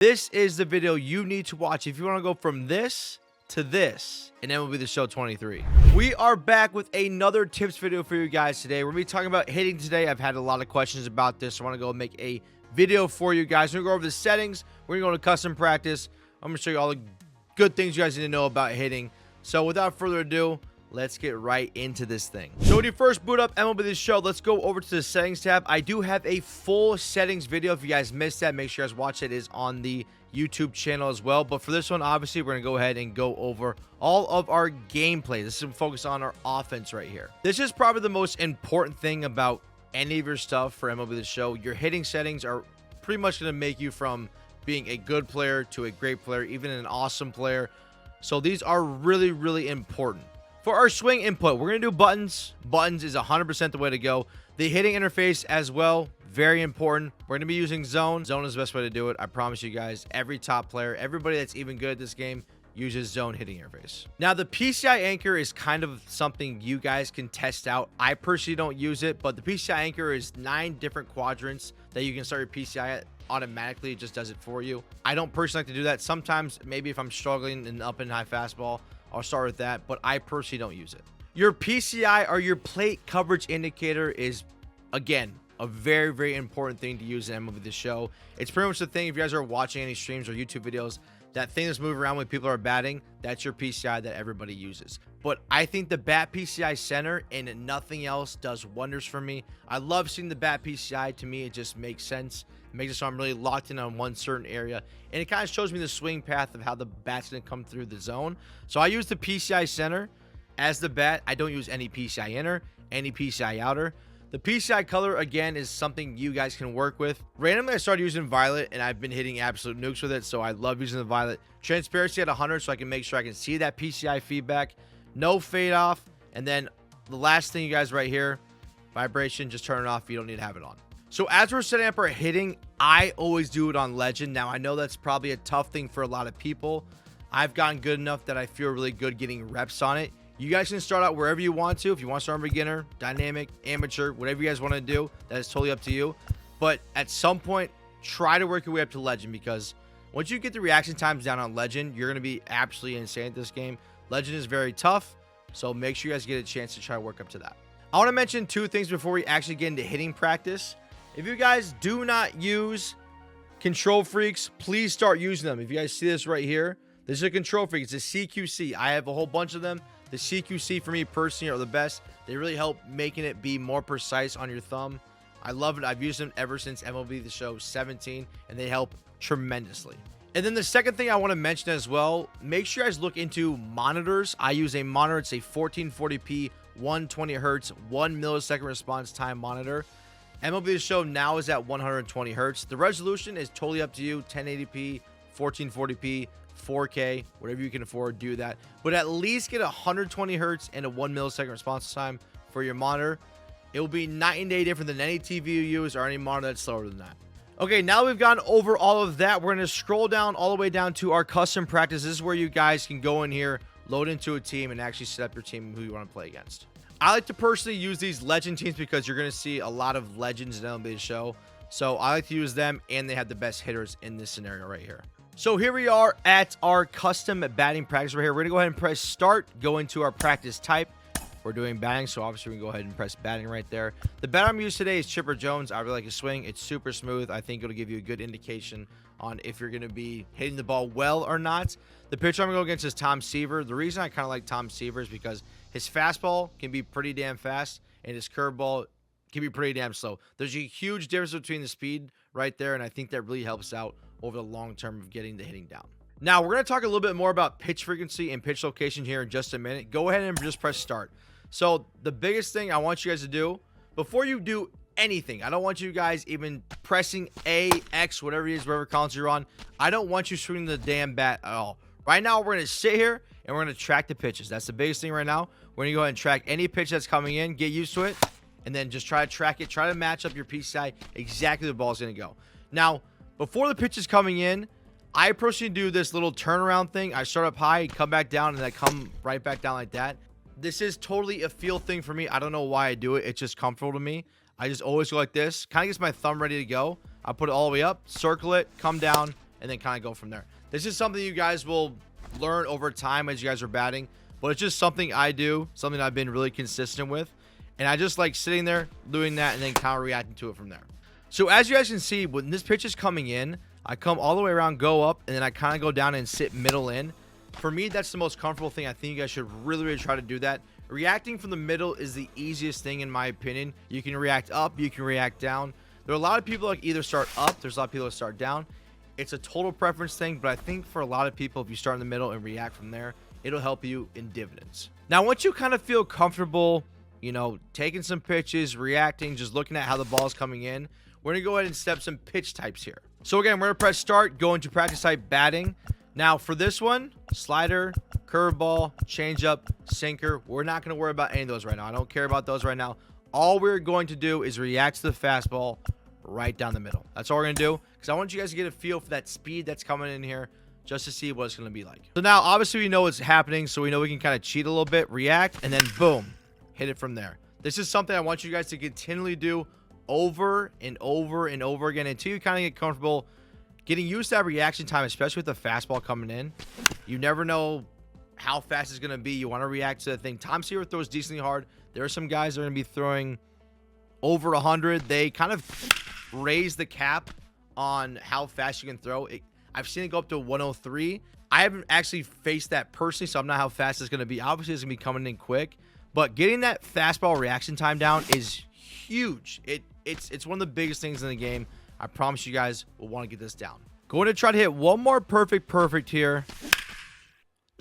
This is the video you need to watch if you want to go from this to this in MLB The Show 23. We are back with another tips video for you guys today. We're going to be talking about hitting today. I've had a lot of questions about this, so I want to go make a video for you guys. We're going to go over the settings. We're going to go to custom practice. I'm going to show you all the good things you guys need to know about hitting. So without further ado, let's get right into this thing. So when you first boot up MLB The Show, let's go over to the settings tab. I do have a full settings video. If you guys missed that, make sure you guys watch it. It is on the YouTube channel as well. But for this one, obviously, we're going to go ahead and go over all of our gameplay. This is focused on our offense right here. This is probably the most important thing about any of your stuff for MLB The Show. Your hitting settings are pretty much going to make you from being a good player to a great player, even an awesome player. So these are really, really important. For our swing input, we're going to do buttons. Buttons is 100% the way to go. The hitting interface as well, very important. We're going to be using zone. Zone is the best way to do it. I promise you guys, every top player, everybody that's even good at this game uses zone hitting interface. Now, the PCI anchor is kind of something you guys can test out. I personally don't use it, but the PCI anchor is 9 different quadrants that you can start your PCI at. Automatically, it just does it for you. I don't personally like to do that. Sometimes, maybe if I'm struggling in up and high fastball, I'll start with that, but I personally don't use it. Your PCI, or your plate coverage indicator, is, again, a very, very important thing to use in MLB The Show. It's pretty much the thing, if you guys are watching any streams or YouTube videos, that thing that's moving around when people are batting, that's your PCI that everybody uses. But I think the bat PCI center and nothing else does wonders for me. I love seeing the bat PCI. To me, it just makes sense. It makes it so I'm really locked in on one certain area. And it kind of shows me the swing path of how the bat's going to come through the zone. So I use the PCI center as the bat. I don't use any PCI inner, any PCI outer. The PCI color, again, is something you guys can work with. Randomly, I started using violet, and I've been hitting absolute nukes with it, so I love using the violet. Transparency at 100, so I can make sure I can see that PCI feedback. No fade off. And then the last thing, you guys, right here, vibration, just turn it off. You don't need to have it on. So as we're setting up our hitting, I always do it on Legend. Now, I know that's probably a tough thing for a lot of people. I've gotten good enough that I feel really good getting reps on it. You guys can start out wherever you want to. If you want to start on beginner, dynamic, amateur, whatever you guys want to do, that is totally up to you. But at some point, try to work your way up to Legend, because once you get the reaction times down on Legend, you're going to be absolutely insane at this game. Legend is very tough, so make sure you guys get a chance to try to work up to that. I want to mention 2 things before we actually get into hitting practice. If you guys do not use control freaks, please start using them. If you guys see this right here, this is a control freak. It's a CQC. I have a whole bunch of them. The CQC for me personally are the best. They really help making it be more precise on your thumb. I love it. I've used them ever since MLB The Show 17, and they help tremendously. And then the second thing I want to mention as well, make sure you guys look into monitors. I use a monitor. It's a 1440p, 120 hertz, 1 millisecond response time monitor. MLB The Show now is at 120 hertz. The resolution is totally up to you. 1080p, 1440p, 4K, whatever you can afford, do that. But at least get 120 hertz and a 1 millisecond response time for your monitor. It will be night and day different than any TV you use or any monitor that's slower than that. Okay, now we've gone over all of that. We're going to scroll down all the way down to our custom practice. This is where you guys can go in here, load into a team, and actually set up your team who you want to play against. I like to personally use these legend teams because you're going to see a lot of legends in MLB The Show. So I like to use them, and they have the best hitters in this scenario right here. So here we are at our custom batting practice right here. We're going to go ahead and press start, go into our practice type. We're doing batting, so obviously we can go ahead and press batting right there. The batter I'm using today is Chipper Jones. I really like his swing. It's super smooth. I think it'll give you a good indication on if you're going to be hitting the ball well or not. The pitcher I'm going to go against is Tom Seaver. The reason I kind of like Tom Seaver is because his fastball can be pretty damn fast, and his curveball can be pretty damn slow. There's a huge difference between the speed right there, and I think that really helps out over the long term of getting the hitting down. Now, we're going to talk a little bit more about pitch frequency and pitch location here in just a minute. Go ahead and just press start. So the biggest thing I want you guys to do before you do anything, I don't want you guys even pressing A, X, whatever it is, whatever console you're on. I don't want you swinging the damn bat at all. Right now, we're going to sit here and we're going to track the pitches. That's the biggest thing right now. We're going to go ahead and track any pitch that's coming in, get used to it, and then just try to track it. Try to match up your PCI exactly where the ball is going to go. Now, before the pitch is coming in, I personally do this little turnaround thing. I start up high, come back down, and I come right back down like that. This is totally a feel thing for me. I don't know why I do it. It's just comfortable to me. I just always go like this. Kind of gets my thumb ready to go. I put it all the way up, circle it, come down, and then kind of go from there. This is something you guys will learn over time as you guys are batting, but it's just something I do, something I've been really consistent with, and I just like sitting there doing that and then kind of reacting to it from there. So as you guys can see, when this pitch is coming in, I come all the way around, go up, and then I kind of go down and sit middle in. For me, that's the most comfortable thing. I think you guys should really try to do that. Reacting from the middle is the easiest thing in my opinion. You can react up, you can react down. There are a lot of people that either start up, there's a lot of people that start down. It's a total preference thing, but I think for a lot of people, if you start in the middle and react from there, it'll help you in dividends. Now, once you kind of feel comfortable, you know, taking some pitches, reacting, just looking at how the ball is coming in, we're going to go ahead and step some pitch types here. So again, we're going to press start, go into practice type batting. Now for this one, slider, curveball, changeup, sinker. We're not going to worry about any of those right now. I don't care about those right now. All we're going to do is react to the fastball right down the middle. That's all we're going to do, because I want you guys to get a feel for that speed that's coming in here just to see what it's going to be like. So now, obviously, we know what's happening, so we know we can kind of cheat a little bit, react, and then boom, hit it from there. This is something I want you guys to continually do over and over and over again until you kind of get comfortable getting used to that reaction time, especially with the fastball coming in. You never know how fast it's going to be. You want to react to the thing. Tom Seaver throws decently hard. There are some guys that are going to be throwing over 100. They kind of raise the cap on how fast you can throw. I've seen it go up to 103. I haven't actually faced that personally, so I'm not how fast it's going to be. Obviously, it's going to be coming in quick, but getting that fastball reaction time down is huge. It's one of the biggest things in the game. I promise you guys will want to get this down. Going to try to hit one more perfect here.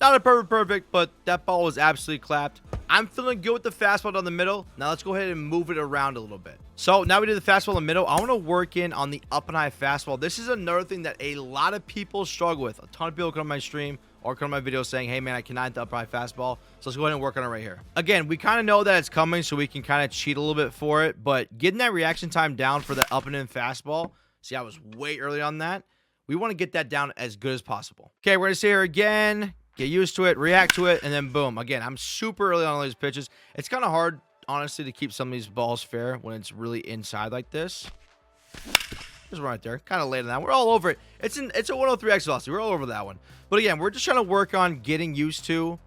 Not a perfect, but that ball was absolutely clapped. I'm feeling good with the fastball down the middle. Now let's go ahead and move it around a little bit. So now we did the fastball in the middle. I want to work in on the up and high fastball. This is another thing that a lot of people struggle with. A ton of people come on my stream or come on my video saying, hey man, I cannot hit the up and high fastball. So let's go ahead and work on it right here. Again, we kind of know that it's coming, so we can kind of cheat a little bit for it. But getting that reaction time down for the up and in fastball. See, I was way early on that. We want to get that down as good as possible. Okay, we're going to sit here again. Get used to it, react to it, and then boom. Again, I'm super early on all these pitches. It's kind of hard, honestly, to keep some of these balls fair when it's really inside like this. Just right there. Kind of late on that. We're all over it. It's a 103x velocity. We're all over that one. But again, we're just trying to work on getting used to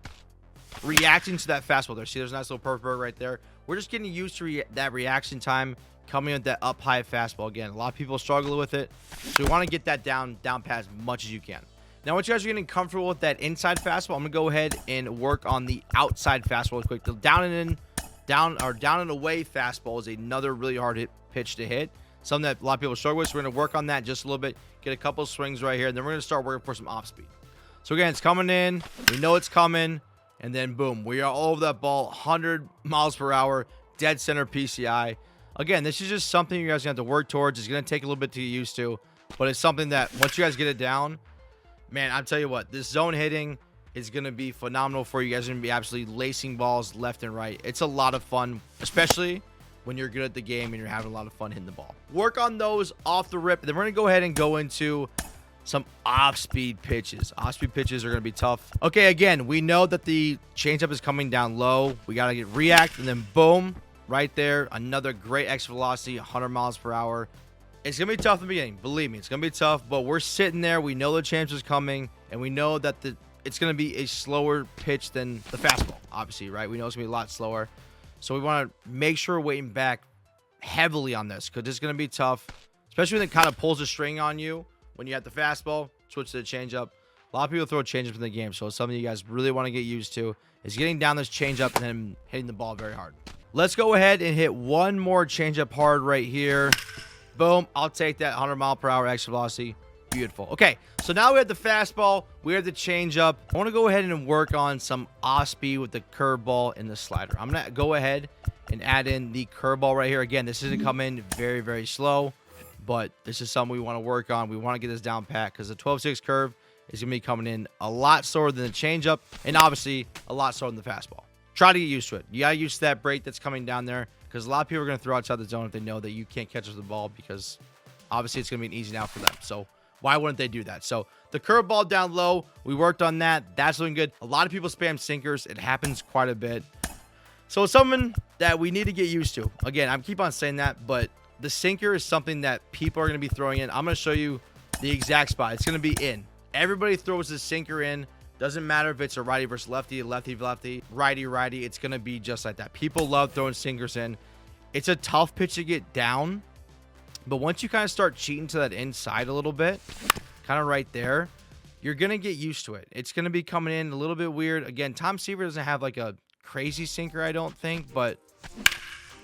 reacting to that fastball there. See, there's a nice little perfect bird right there. We're just getting used to that reaction time coming with that up high fastball. Again, a lot of people struggle with it. So we want to get that down pat as much as you can. Now, once you guys are getting comfortable with that inside fastball, I'm going to go ahead and work on the outside fastball real quick. The down and away fastball is another really hard pitch to hit. Something that a lot of people struggle with. So we're going to work on that just a little bit. Get a couple of swings right here. And then we're going to start working for some off speed. So again, it's coming in. We know it's coming. And then boom, we are all over that ball. 100 miles per hour. Dead center PCI. Again, this is just something you guys are going to have to work towards. It's going to take a little bit to get used to. But it's something that once you guys get it down, man, I'll tell you what, this zone hitting is going to be phenomenal for you. You guys are going to be absolutely lacing balls left and right. It's a lot of fun, especially when you're good at the game and you're having a lot of fun hitting the ball. Work on those off the rip. Then we're going to go ahead and go into some off-speed pitches. Off-speed pitches are going to be tough. Okay, again, we know that the changeup is coming down low. We got to get react, and then boom, right there. Another great exit velocity, 100 miles per hour. It's going to be tough in the beginning. Believe me, it's going to be tough, but we're sitting there. We know the change is coming, and we know that it's going to be a slower pitch than the fastball, obviously, right? We know it's going to be a lot slower. So we want to make sure we're waiting back heavily on this because it's going to be tough, especially when it kind of pulls a string on you when you have the fastball, switch to the changeup. A lot of people throw changeups in the game, so it's something you guys really want to get used to is getting down this changeup and then hitting the ball very hard. Let's go ahead and hit one more changeup hard right here. Boom. I'll take that 100 mile per hour exit velocity. Beautiful. Okay, so now we have the fastball. We have the changeup. I want to go ahead and work on some off speed with the curveball and the slider. I'm going to go ahead and add in the curveball right here. Again, this isn't coming very, very slow, but this is something we want to work on. We want to get this down pat because the 12-6 curve is going to be coming in a lot slower than the changeup and obviously a lot slower than the fastball. Try to get used to it. You got to use that break that's coming down there because a lot of people are going to throw outside the zone if they know that you can't catch up the ball because obviously it's going to be an easy out for them. So why wouldn't they do that? So the curveball down low, we worked on that. That's looking good. A lot of people spam sinkers. It happens quite a bit. So it's something that we need to get used to. Again, I keep on saying that, but the sinker is something that people are going to be throwing in. I'm going to show you the exact spot. It's going to be in. Everybody throws a sinker in. Doesn't matter if it's a righty versus lefty, lefty, righty. It's going to be just like that. People love throwing sinkers in. It's a tough pitch to get down. But once you kind of start cheating to that inside a little bit, kind of right there, you're going to get used to it. It's going to be coming in a little bit weird. Again, Tom Seaver doesn't have like a crazy sinker, I don't think, but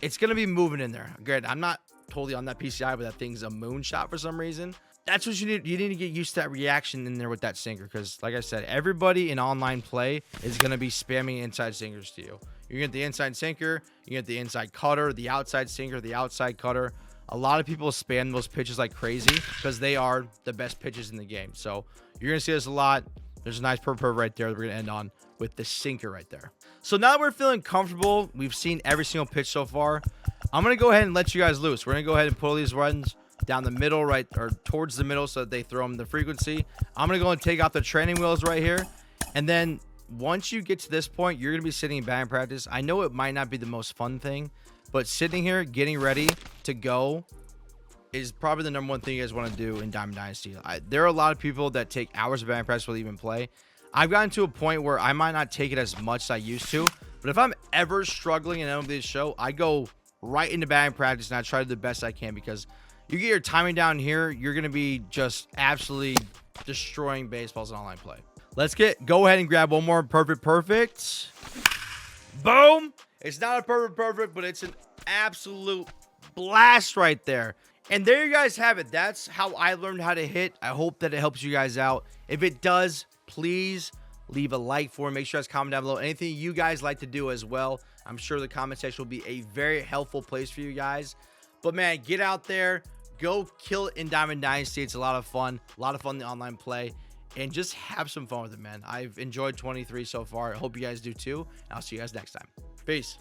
it's going to be moving in there. Granted, I'm not totally on that PCI, but that thing's a moonshot for some reason. That's what you need. You need to get used to that reaction in there with that sinker, because like I said, everybody in online play is going to be spamming inside sinkers to you. You get the inside sinker, you get the inside cutter, the outside sinker, the outside cutter. A lot of people spam those pitches like crazy because they are the best pitches in the game. So you're going to see this a lot. There's a nice purple right there that we're going to end on with the sinker right there. So now that we're feeling comfortable, we've seen every single pitch so far, I'm going to go ahead and let you guys loose. We're going to go ahead and pull these runs down the middle, right, or towards the middle, so that they throw them the frequency. I'm going to go and take off the training wheels right here. And then once you get to this point, you're going to be sitting in batting practice. I know it might not be the most fun thing, but sitting here, getting ready to go is probably the number one thing you guys want to do in Diamond Dynasty. There are a lot of people that take hours of batting practice to even play. I've gotten to a point where I might not take it as much as I used to, but if I'm ever struggling in MLB The Show, I go right into batting practice and I try to do the best I can, because you get your timing down here, you're going to be just absolutely destroying baseballs in online play. Let's go ahead and grab one more perfect. Boom. It's not a perfect, but it's an absolute blast right there. And there you guys have it. That's how I learned how to hit. I hope that it helps you guys out. If it does, please leave a like for it. Make sure you guys comment down below anything you guys like to do as well. I'm sure the comment section will be a very helpful place for you guys. But man, get out there, go kill it in Diamond Dynasty. It's a lot of fun in the online play, and just have some fun with it, man. I've enjoyed 23 so far. I hope you guys do too. And I'll see you guys next time. Peace.